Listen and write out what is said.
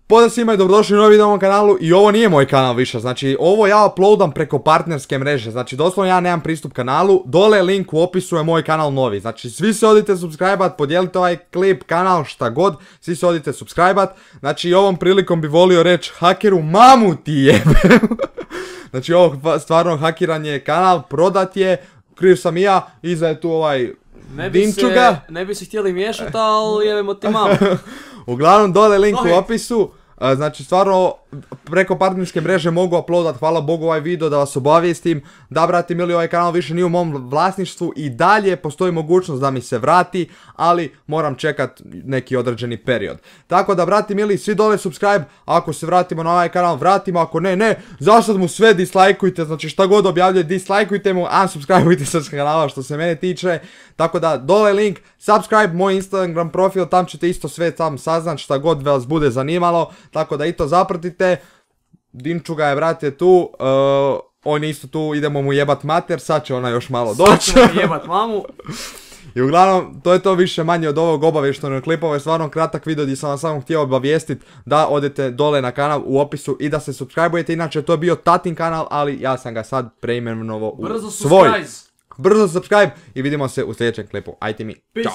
Pozdrav svima i dobrodošli u novi video na ovom kanalu i ovo nije moj kanal više, znači ovo ja uploadam preko partnerske mreže, znači doslovno ja nemam pristup kanalu, dole je link u opisu je moj kanal novi, znači svi se odite subscribe-at, podijelite ovaj klip, kanal, šta god, svi se odite subscribe-at, znači ovom prilikom bi volio reći hakeru mamu ti jebem, znači ovo stvarno hakiranje kanal, prodat je, kriv sam i ja, iza je tu ovaj Dinčuga. Ne bi se htjeli miješati, ali jebemo ti mamu. Uglavnom dole link u opisu, znači stvarno preko partnerske mreže mogu uploadat, hvala Bogu, ovaj video da vas obavijestim da, brati mili, ovaj kanal više nije u mom vlasništvu i dalje postoji mogućnost da mi se vrati, ali moram čekat neki određeni period. Tako da, brati mili, svi dole subscribe, ako se vratimo na ovaj kanal vratimo, ako ne, zasad mu sve dislajkujte, znači šta god objavljuje dislajkujte mu, unsubscribeujte se s kanala što se mene tiče. Tako da dole link, subscribe, moj Instagram profil, tam ćete isto sve tam saznat šta god vas bude zanimalo, tako da i to zapratite. Dinčuga je, brate, tu, on je isto tu, idemo mu jebat mater, sad će ona još malo doći. Sad ćemo jebat mamu. I uglavnom, to je to više manje od ovog obavještajnog klipa, ovo je stvarno kratak video gdje sam vam samo htio obavijestiti da odete dole na kanal u opisu i da se subscribe-ujete, inače to je bio tatin kanal, ali ja sam ga sad preimenovao u svoj. Brzo subscribe i vidimo se u sljedećem klipu, ajte mi, čao.